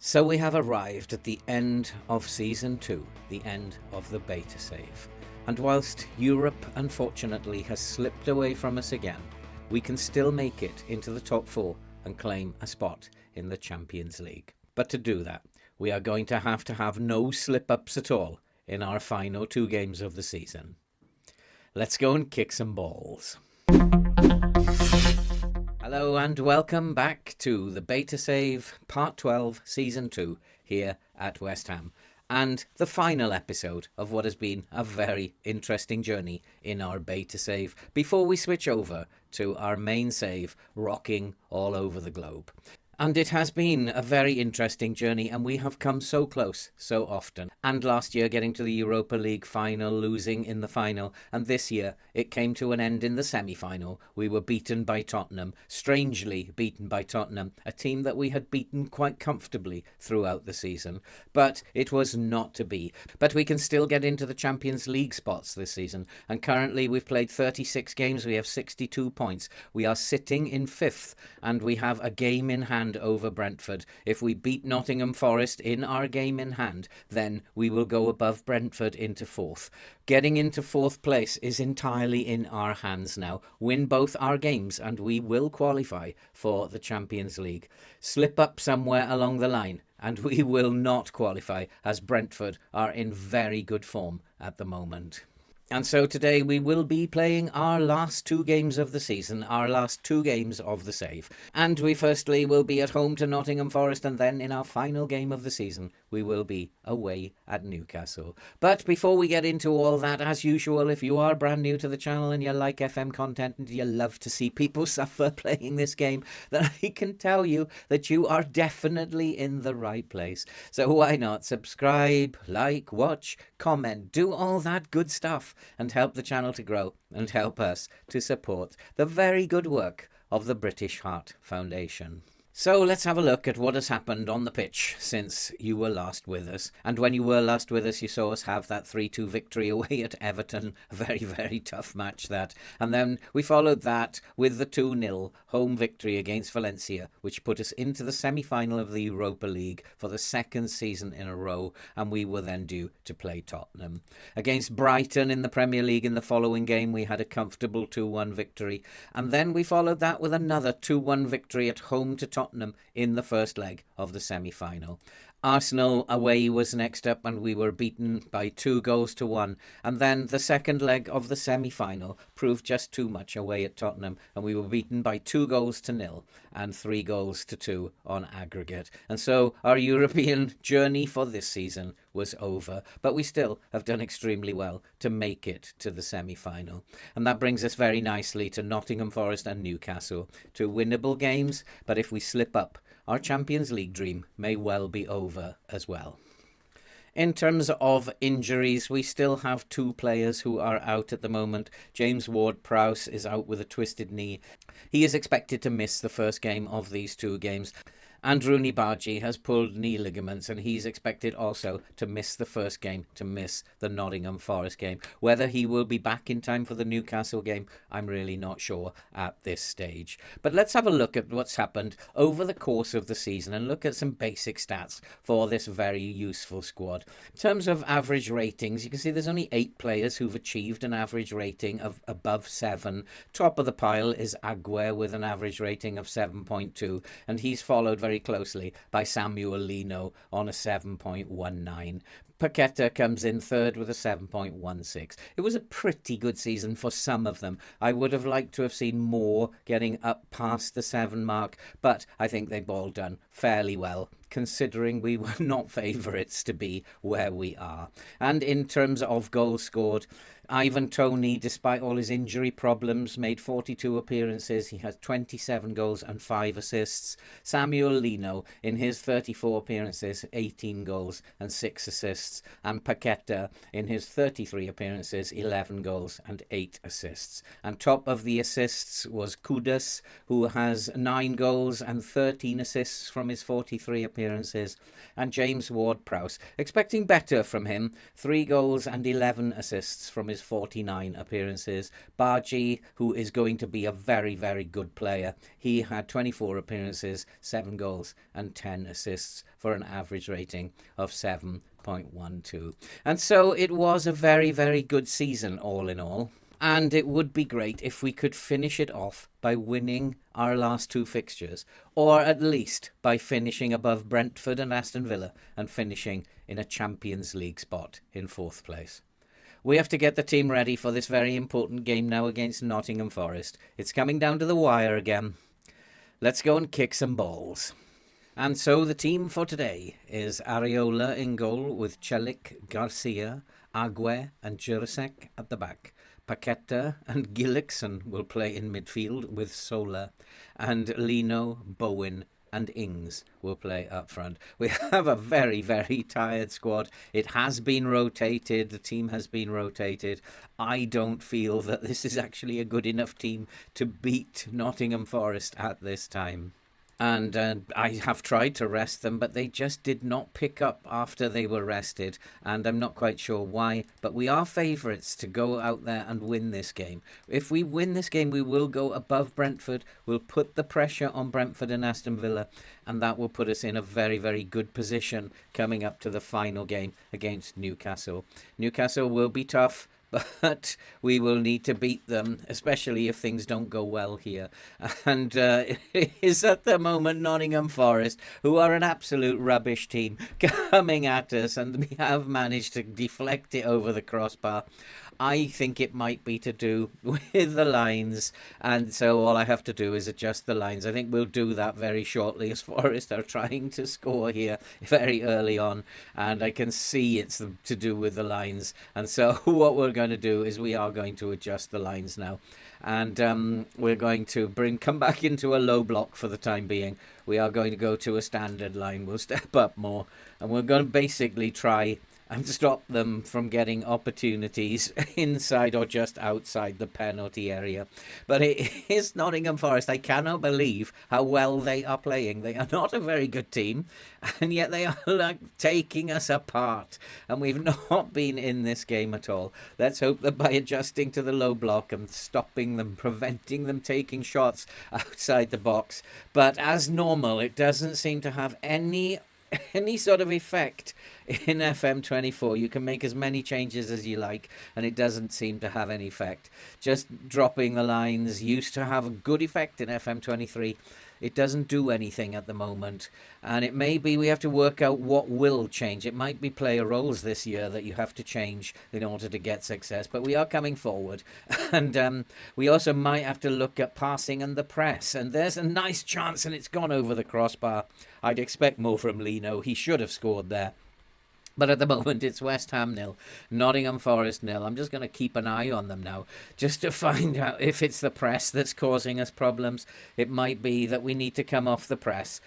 So we have arrived at the end of Season 2, the end of the beta save. And whilst Europe unfortunately has slipped away from us again, we can still make it into the top 4 and claim a spot in the Champions League. But to do that, we are going to have no slip-ups at all in our final 2 games of the season. Let's go and kick some balls. Hello and welcome back to the Beta Save Part 12 Season 2 here at West Ham, and the final episode of what has been a very interesting journey in our Beta Save before we switch over to our main save rocking all over the globe. And it has been a very interesting journey, and we have come so close so often. And last year getting to the Europa League final, losing in the final, and this year it came to an end in the semi-final. We were beaten by Tottenham, strangely beaten by Tottenham, a team that we had beaten quite comfortably throughout the season. But it was not to be. But we can still get into the Champions League spots this season, and currently we've played 36 games, we have 62 points. We are sitting in 5th, and we have a game in hand over Brentford. If we beat Nottingham Forest in our game in hand, then we will go above Brentford into 4th. Getting into 4th place is entirely in our hands now. Win both our games and we will qualify for the Champions League. Slip up somewhere along the line and we will not qualify, as Brentford are in very good form at the moment. And so today we will be playing our last 2 games of the season, our last 2 games of the save. And we firstly will be at home to Nottingham Forest, and then in our final game of the season, we will be away at Newcastle. But before we get into all that, as usual, if you are brand new to the channel and you like FM content and you love to see people suffer playing this game, then I can tell you that you are definitely in the right place. So why not subscribe, like, watch, comment, do all that good stuff, and help the channel to grow and help us to support the very good work of the British Heart Foundation. So let's have a look at what has happened on the pitch since you were last with us. And when you were last with us, you saw us have that 3-2 victory away at Everton. A very, very tough match, that. And then we followed that with the 2-0 home victory against Valencia, which put us into the semi-final of the Europa League for the 2nd season in a row. And we were then due to play Tottenham. Against Brighton in the Premier League in the following game, we had a comfortable 2-1 victory. And then we followed that with another 2-1 victory at home to Tottenham in the first leg of the semi-final. Arsenal away was next up and we were beaten by 2-1, and then the second leg of the semi-final proved just too much away at Tottenham, and we were beaten by 2-0 and 3-2 on aggregate. And so our European journey for this season was over, but we still have done extremely well to make it to the semi-final. And that brings us very nicely to Nottingham Forest and Newcastle, 2 winnable games, but if we slip up, our Champions League dream may well be over as well. In terms of injuries, we still have 2 players who are out at the moment. James Ward-Prowse is out with a twisted knee. He is expected to miss the first game of these 2 games. And Rooney Bargi has pulled knee ligaments, and he's expected also to miss the first game, to miss the Nottingham Forest game. Whether he will be back in time for the Newcastle game, I'm really not sure at this stage. But let's have a look at what's happened over the course of the season and look at some basic stats for this very useful squad. In terms of average ratings, you can see there's only 8 players who've achieved an average rating of above 7. Top of the pile is Aguero with an average rating of 7.2, and he's followed very closely by Samuel Lino on a 7.19. Paqueta comes in 3rd with a 7.16. It was a pretty good season for some of them. I would have liked to have seen more getting up past the 7 mark, but I think they've all done fairly well, considering we were not favourites to be where we are. And in terms of goals scored, Ivan Toney, despite all his injury problems, made 42 appearances. He has 27 goals and 5 assists. Samuel Lino, in his 34 appearances, 18 goals and 6 assists. And Paqueta, in his 33 appearances, 11 goals and 8 assists. And top of the assists was Kudus, who has 9 goals and 13 assists from his 43 appearances. appearances. And James Ward-Prowse, expecting better from him, 3 goals and 11 assists from his 49 appearances. Bargy, who is going to be a very, very good player, he had 24 appearances, 7 goals and 10 assists for an average rating of 7.12. And so it was a very, very good season all in all. And it would be great if we could finish it off by winning our last 2 fixtures, or at least by finishing above Brentford and Aston Villa and finishing in a Champions League spot in 4th place. We have to get the team ready for this very important game now against Nottingham Forest. It's coming down to the wire again. Let's go and kick some balls. And so the team for today is Areola in goal with Celik, Garcia, Agué and Jurasek at the back. Paqueta and Gillickson will play in midfield with Sola, and Lino, Bowen and Ings will play up front. We have a very, very tired squad. It has been rotated. The team has been rotated. I don't feel that this is actually a good enough team to beat Nottingham Forest at this time. And I have tried to rest them, but they just did not pick up after they were rested. And I'm not quite sure why. But we are favourites to go out there and win this game. If we win this game, we will go above Brentford. We'll put the pressure on Brentford and Aston Villa. And that will put us in a very, very good position coming up to the final game against Newcastle. Newcastle will be tough, but we will need to beat them, especially if things don't go well here. And it is at the moment Nottingham Forest, who are an absolute rubbish team, coming at us, and we have managed to deflect it over the crossbar. I think it might be to do with the lines, and so all I have to do is adjust the lines. I think we'll do that very shortly, as Forest are trying to score here very early on, and I can see it's to do with the lines. And so what we're going to do is we are going to adjust the lines now, and we're going to come back into a low block for the time being. We are going to go to a standard line. We'll step up more, and we're going to basically try and stop them from getting opportunities inside or just outside the penalty area. But it is Nottingham Forest. I cannot believe how well they are playing. They are not a very good team, and yet they are like taking us apart. And we've not been in this game at all. Let's hope that by adjusting to the low block and stopping them, preventing them taking shots outside the box. But as normal, it doesn't seem to have any sort of effect in FM24. You can make as many changes as you like, and it doesn't seem to have any effect. Just dropping the lines used to have a good effect in FM23. It doesn't do anything at the moment, and it may be we have to work out what will change. It might be player roles this year that you have to change in order to get success, but we are coming forward, and we also might have to look at passing and the press, and there's a nice chance, and it's gone over the crossbar. I'd expect more from Lino. He should have scored there. But at the moment, it's West Ham 0, Nottingham Forest 0. I'm just going to keep an eye on them now, just to find out if it's the press that's causing us problems. It might be that we need to come off the press.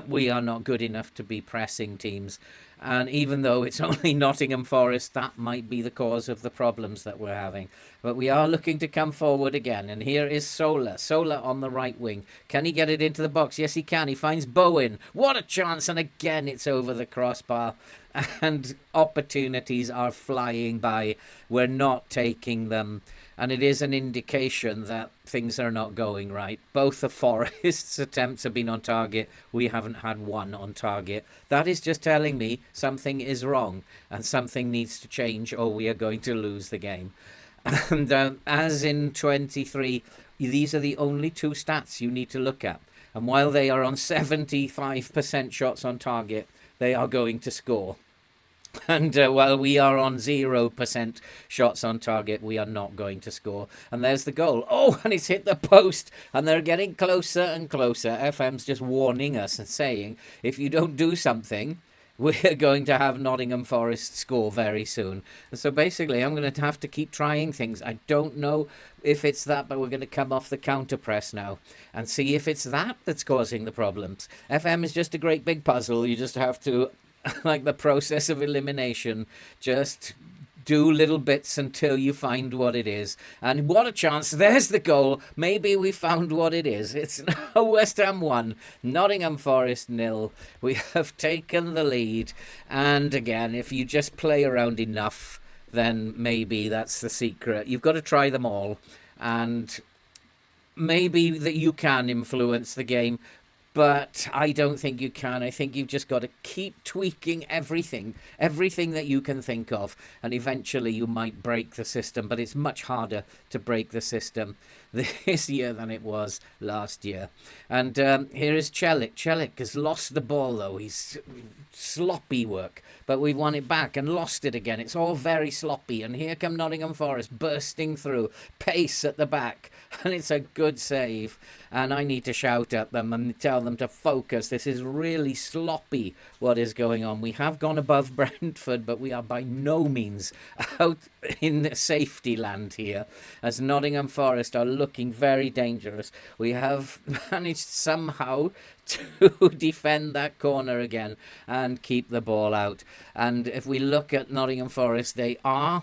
We are not good enough to be pressing teams. And even though it's only Nottingham Forest, that might be the cause of the problems that we're having. But we are looking to come forward again. And here is Sola. Sola on the right wing. Can he get it into the box? Yes, he can. He finds Bowen. What a chance. And again, it's over the crossbar. And opportunities are flying by. We're not taking them. And it is an indication that things are not going right. Both the Forest's attempts have been on target. We haven't had one on target. That is just telling me something is wrong and something needs to change, or we are going to lose the game. And as in 23, these are the only 2 stats you need to look at. And while they are on 75% shots on target, they are going to score. And while we are on 0% shots on target, we are not going to score. And there's the goal. Oh, and it's hit the post. And they're getting closer and closer. FM's just warning us and saying, if you don't do something, we're going to have Nottingham Forest score very soon. And so basically, I'm going to have to keep trying things. I don't know if it's that, but we're going to come off the counter press now and see if it's that that's causing the problems. FM is just a great big puzzle. You just have to, like the process of elimination, just do little bits until you find what it is. And what a chance. There's the goal. Maybe we found what it is. It's now West Ham 1, Nottingham Forest 0. We have taken the lead. And again, if you just play around enough, then maybe that's the secret. You've got to try them all. And maybe that you can influence the game, but I don't think you can. I think you've just got to keep tweaking everything that you can think of, and eventually you might break the system, but it's much harder to break the system this year than it was last year. And here is Celik. Celik has lost the ball, though. He's sloppy work, but we've won it back and lost it again. It's all very sloppy, and here come Nottingham Forest bursting through, pace at the back, and it's a good save. And I need to shout at them and tell them to focus. This is really sloppy, what is going on. We have gone above Brentford, but we are by no means out in safety land here, as Nottingham Forest are looking very dangerous. We have managed somehow to defend that corner again and keep the ball out. And if we look at Nottingham Forest, they are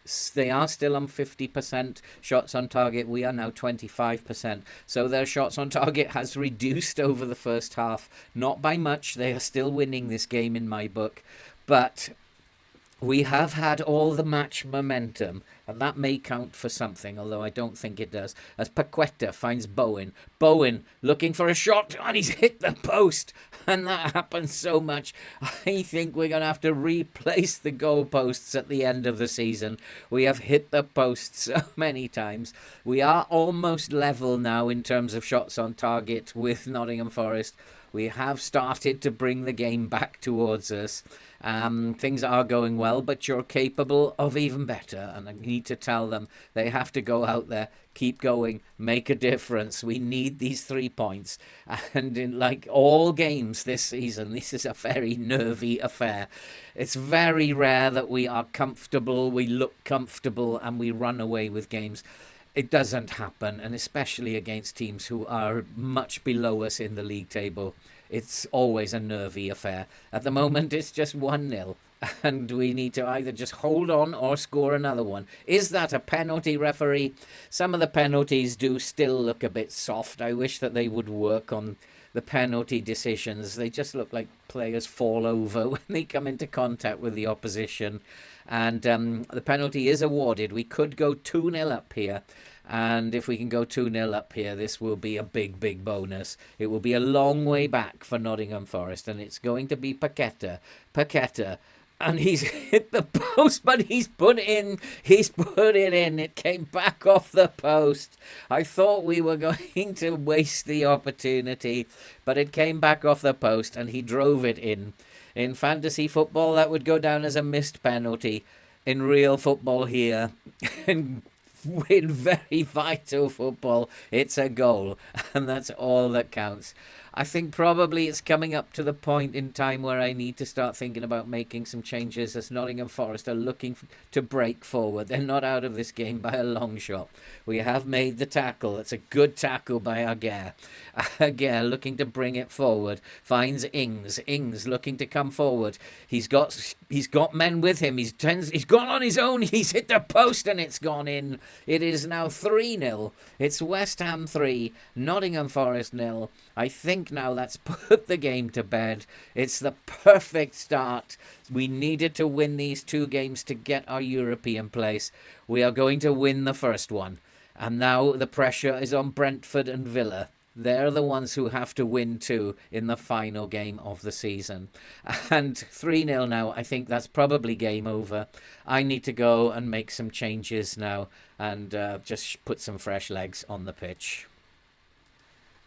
still on 50% shots on target. We are now 25%. So their shots on target has reduced over the first half. Not by much. They are still winning this game in my book. But we have had all the match momentum, and that may count for something, although I don't think it does, as Paqueta finds Bowen. Bowen looking for a shot, and he's hit the post, and that happens so much. I think we're going to have to replace the goalposts at the end of the season. We have hit the post so many times. We are almost level now in terms of shots on target with Nottingham Forest. We have started to bring the game back towards us. Things are going well, but you're capable of even better. And I need to tell them they have to go out there, keep going, make a difference. We need these 3 points. And in like all games this season, this is a very nervy affair. It's very rare that we are comfortable, we look comfortable, and we run away with games. It doesn't happen, and especially against teams who are much below us in the league table. It's always a nervy affair. At the moment, it's just 1-0, and we need to either just hold on or score another one. Is that a penalty, referee? Some of the penalties do still look a bit soft. I wish that they would work on the penalty decisions. They just look like players fall over when they come into contact with the opposition. And the penalty is awarded. We could go 2-0 up here. And if we can go 2-0 up here, this will be a big, big bonus. It will be a long way back for Nottingham Forest. And it's going to be Paqueta. And he's hit the post, but he's put it in. It came back off the post. I thought we were going to waste the opportunity, but it came back off the post, and he drove it in. In fantasy football, that would go down as a missed penalty. In real football here, in very vital football, it's a goal, and that's all that counts. I think probably it's coming up to the point in time where I need to start thinking about making some changes, as Nottingham Forest are looking to break forward. They're not out of this game by a long shot. We have made the tackle. It's a good tackle by Aguirre. Aguirre looking to bring it forward. Finds Ings. Ings looking to come forward. He's got men with him. He's gone on his own. He's hit the post and it's gone in. It is now 3-0. It's West Ham 3, Nottingham Forest 0. I think now that's put the game to bed. It's the perfect start. We needed to win these 2 games to get our European place. We are going to win the first one. And now the pressure is on Brentford and Villa. They're the ones who have to win too in the final game of the season. And 3-0 now, I think that's probably game over. I need to go and make some changes now and just put some fresh legs on the pitch.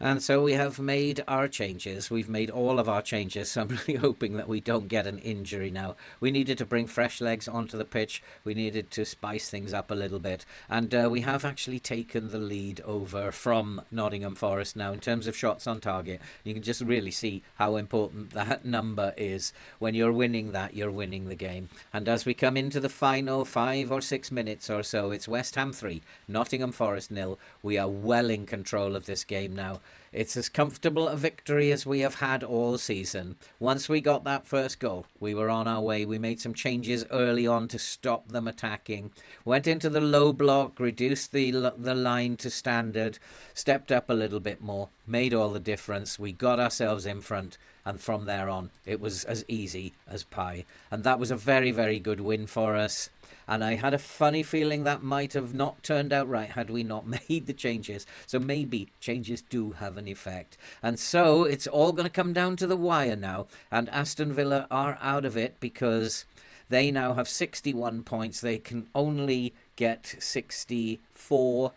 And so we have made our changes. We've made all of our changes. So I'm really hoping that we don't get an injury now. We needed to bring fresh legs onto the pitch. We needed to spice things up a little bit. And we have actually taken the lead over from Nottingham Forest now in terms of shots on target. You can just really see how important that number is. When you're winning that, you're winning the game. And as we come into the final 5 or 6 minutes or so, it's West Ham 3, Nottingham Forest 0. We are well in control of this game now. It's as comfortable a victory as we have had all season. Once we got that first goal, we were on our way. We made some changes early on to stop them attacking. Went into the low block, reduced the line to standard, stepped up a little bit more, made all the difference. We got ourselves in front, and from there on, it was as easy as pie. And that was a very, very good win for us. And I had a funny feeling that might have not turned out right had we not made the changes. So maybe changes do have an effect. And so it's all going to come down to the wire now. And Aston Villa are out of it because they now have 61 points. They can only get 64.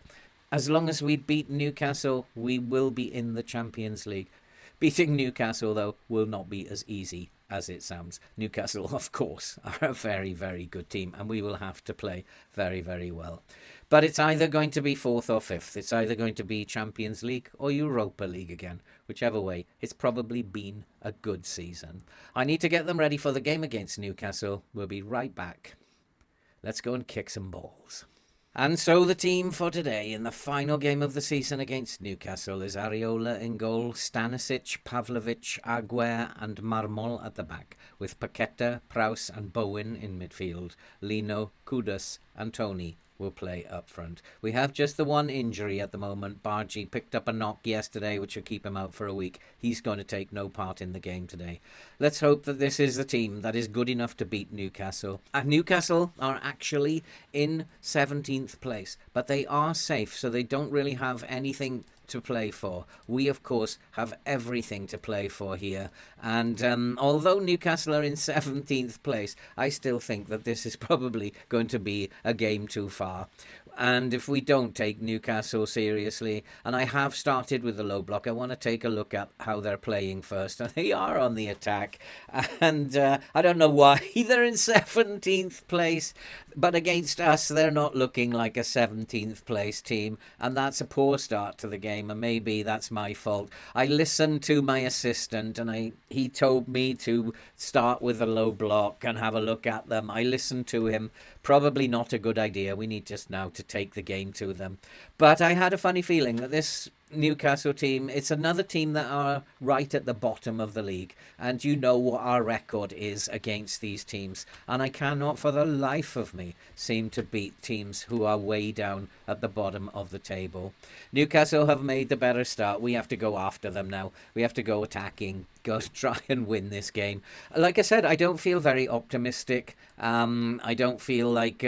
As long as we beat Newcastle, we will be in the Champions League. Beating Newcastle, though, will not be as easy as it sounds. Newcastle, of course, are a very, very good team, and we will have to play very, very well. But it's either going to be 4th or 5th. It's either going to be Champions League or Europa League again. Whichever way, it's probably been a good season. I need to get them ready for the game against Newcastle. We'll be right back. Let's go and kick some balls. And so the team for today in the final game of the season against Newcastle is Areola in goal, Stanisic, Pavlovic, Aguer and Marmol at the back, with Paqueta, Prowse and Bowen in midfield. Lino, Kudus and Tony will play up front. We have just the one injury at the moment. Bargi picked up a knock yesterday, which will keep him out for a week. He's going to take no part in the game today. Let's hope that this is the team that is good enough to beat Newcastle. Newcastle are actually in 17th place, but they are safe, so they don't really have anything to play for. We, of course, have everything to play for here. And although Newcastle are in 17th place, I still think that this is probably going to be a game too far. And if we don't take Newcastle seriously, and I have started with the low block, I want to take a look at how they're playing first. And they are on the attack. And I don't know why they're in 17th place. But against us, they're not looking like a 17th place team. And that's a poor start to the game. And maybe that's my fault. I listened to my assistant and he told me to start with the low block and have a look at them. I listened to him. Probably not a good idea. We need just now to take the game to them. But I had a funny feeling that this Newcastle team, it's another team that are right at the bottom of the league. And you know what our record is against these teams. And I cannot for the life of me seem to beat teams who are way down at the bottom of the table. Newcastle have made the better start. We have to go after them now. We have to go attacking. Go try and win this game. Like I said, I don't feel very optimistic. I don't feel like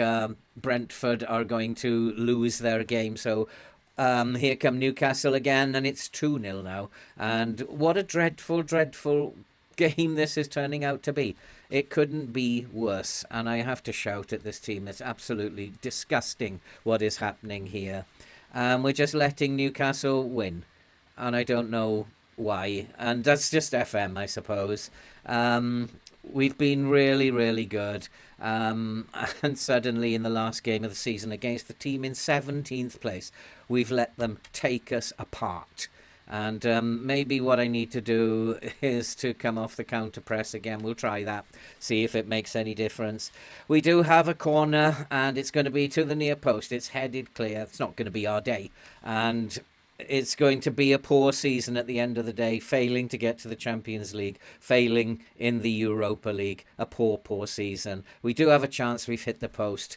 Brentford are going to lose their game. So here come Newcastle again, and it's 2-0 now. And what a dreadful, dreadful game this is turning out to be. It couldn't be worse. And I have to shout at this team. It's absolutely disgusting what is happening here. We're just letting Newcastle win. And I don't know why. And that's just FM, I suppose. We've been really, really good. And suddenly in the last game of the season against the team in 17th place, we've let them take us apart. And maybe what I need to do is to come off the counter press again. We'll try that, see if it makes any difference. We do have a corner, and it's going to be to the near post. It's headed clear. It's not going to be our day. And it's going to be a poor season at the end of the day, failing to get to the Champions League, failing in the Europa League, a poor, poor season. We do have a chance. We've hit the post,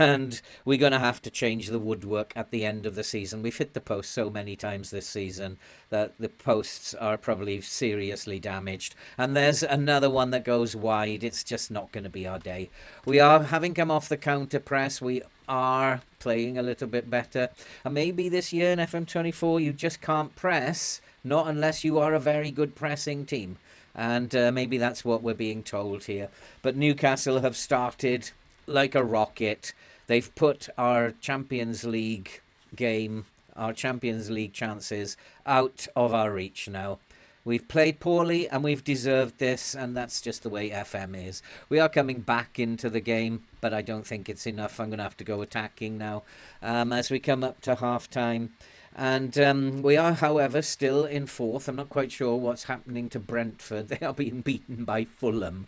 and we're going to have to change the woodwork at the end of the season. We've hit the post so many times this season that the posts are probably seriously damaged. And there's another one that goes wide. It's just not going to be our day. We are having come off the counter press. We are playing a little bit better. And maybe this year in FM24 you just can't press, not unless you are a very good pressing team. And maybe that's what we're being told here. But Newcastle have started like a rocket. They've put our Champions League game, our Champions League chances out of our reach now. We've played poorly and we've deserved this, and that's just the way FM is. We are coming back into the game, but I don't think it's enough. I'm going to have to go attacking now as we come up to half-time. And we are, however, still in fourth. I'm not quite sure what's happening to Brentford. They are being beaten by Fulham,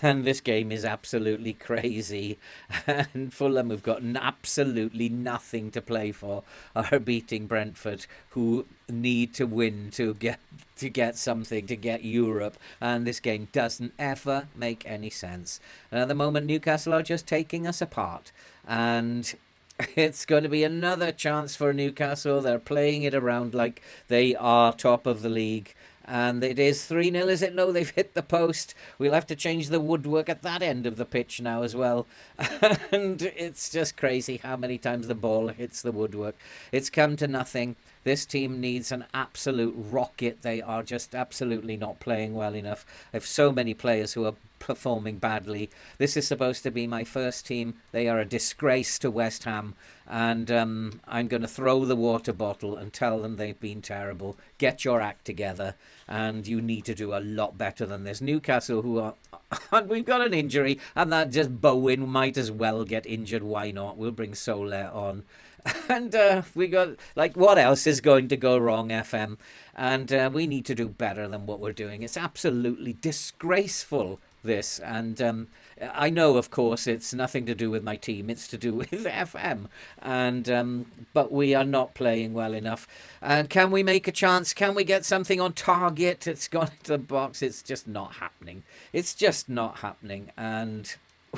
and this game is absolutely crazy. And Fulham have got absolutely nothing to play for, are beating Brentford, who need to win to get something, to get Europe. And this game doesn't ever make any sense. And at the moment, Newcastle are just taking us apart. And it's going to be another chance for Newcastle. They're playing it around like they are top of the league. And it is 3-0, is it? No, they've hit the post. We'll have to change the woodwork at that end of the pitch now as well. And it's just crazy how many times the ball hits the woodwork. It's come to nothing. This team needs an absolute rocket. They are just absolutely not playing well enough. I have so many players who are performing badly. This is supposed to be my first team. They are a disgrace to West Ham. And I'm going to throw the water bottle and tell them they've been terrible. Get your act together. And you need to do a lot better than this. Newcastle, who are... And we've got an injury. And that just Bowen might as well get injured. Why not? We'll bring Soler on. And we got, like, what else is going to go wrong, FM? And we need to do better than what we're doing. It's absolutely disgraceful, this. And I know, of course, it's nothing to do with my team. It's to do with FM. And but we are not playing well enough. And can we make a chance? Can we get something on target? It's gone into the box. It's just not happening. It's just not happening. And...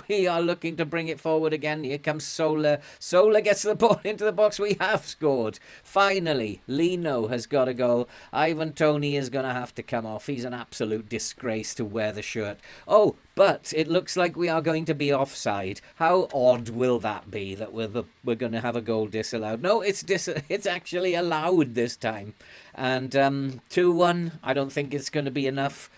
we are looking to bring it forward again. Here comes Soler. Soler gets the ball into the box. We have scored. Finally, Lino has got a goal. Ivan Toney is going to have to come off. He's an absolute disgrace to wear the shirt. Oh, but it looks like we are going to be offside. How odd will that be, that we're going to have a goal disallowed? No, it's actually allowed this time. And 2-1, I don't think it's going to be enough.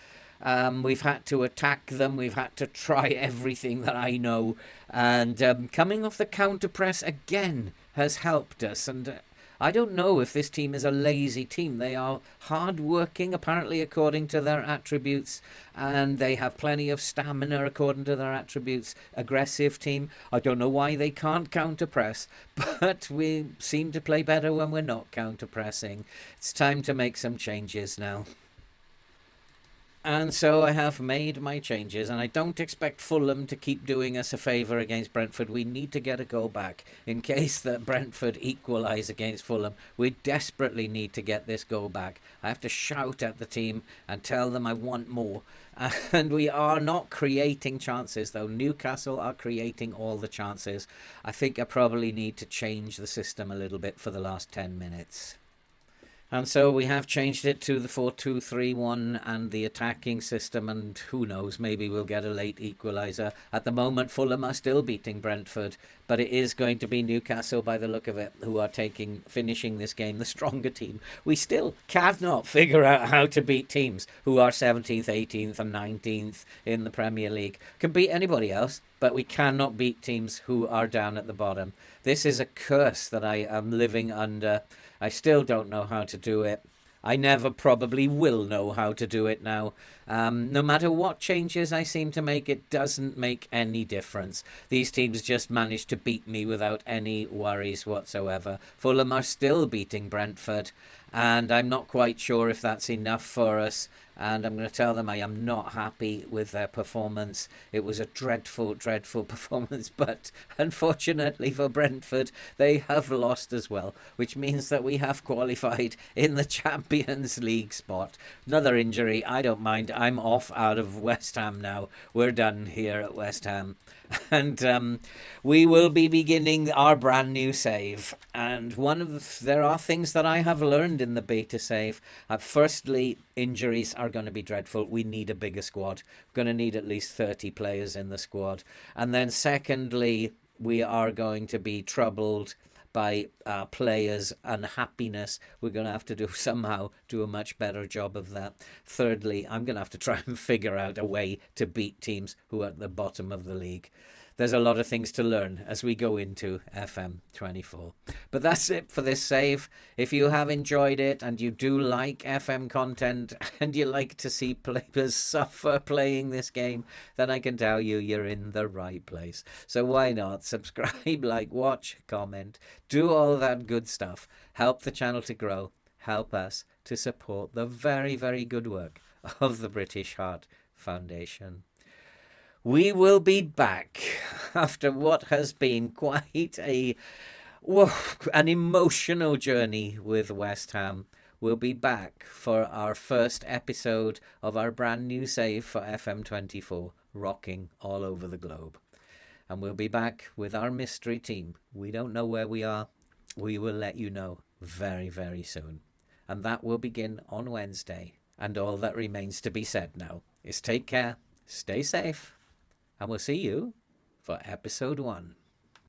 We've had to attack them. We've had to try everything that I know. And coming off the counter-press again has helped us. And I don't know if this team is a lazy team. They are hard-working, apparently, according to their attributes. And they have plenty of stamina, according to their attributes. Aggressive team. I don't know why they can't counter-press. But we seem to play better when we're not counter-pressing. It's time to make some changes now. And so I have made my changes, and I don't expect Fulham to keep doing us a favour against Brentford. We need to get a goal back in case that Brentford equalise against Fulham. We desperately need to get this goal back. I have to shout at the team and tell them I want more. And we are not creating chances, though. Newcastle are creating all the chances. I think I probably need to change the system a little bit for the last 10 minutes. And so we have changed it to the 4-2-3-1 and the attacking system, and who knows, maybe we'll get a late equaliser. At the moment, Fulham are still beating Brentford, but it is going to be Newcastle, by the look of it, who are finishing this game, the stronger team. We still cannot figure out how to beat teams who are 17th, 18th and 19th in the Premier League. Can beat anybody else, but we cannot beat teams who are down at the bottom. This is a curse that I am living under. I still don't know how to do it. I never probably will know how to do it now. No matter what changes I seem to make, it doesn't make any difference. These teams just manage to beat me without any worries whatsoever. Fulham are still beating Brentford, and I'm not quite sure if that's enough for us. And I'm going to tell them I am not happy with their performance. It was a dreadful, dreadful performance. But unfortunately for Brentford, they have lost as well, which means that we have qualified in the Champions League spot. Another injury, I don't mind. I'm off out of West Ham now. We're done here at West Ham. And we will be beginning our brand new save. And there are things that I have learned in the beta save. Firstly, injuries are going to be dreadful. We need a bigger squad. We're going to need at least 30 players in the squad. And then secondly, we are going to be troubled by players' unhappiness. We're going to have to somehow do a much better job of that. Thirdly, I'm going to have to try and figure out a way to beat teams who are at the bottom of the league. there's a lot of things to learn as we go into FM24. But that's it for this save. If you have enjoyed it and you do like FM content and you like to see players suffer playing this game, then I can tell you you're in the right place. So why not subscribe, like, watch, comment, do all that good stuff. Help the channel to grow. Help us to support the very, very good work of the British Heart Foundation. We will be back after what has been quite an emotional journey with West Ham. We'll be back for our first episode of our brand new save for FM24, rocking all over the globe. And we'll be back with our mystery team. We don't know where we are. We will let you know very, very soon. And that will begin on Wednesday. And all that remains to be said now is take care, stay safe, and we'll see you for episode 1.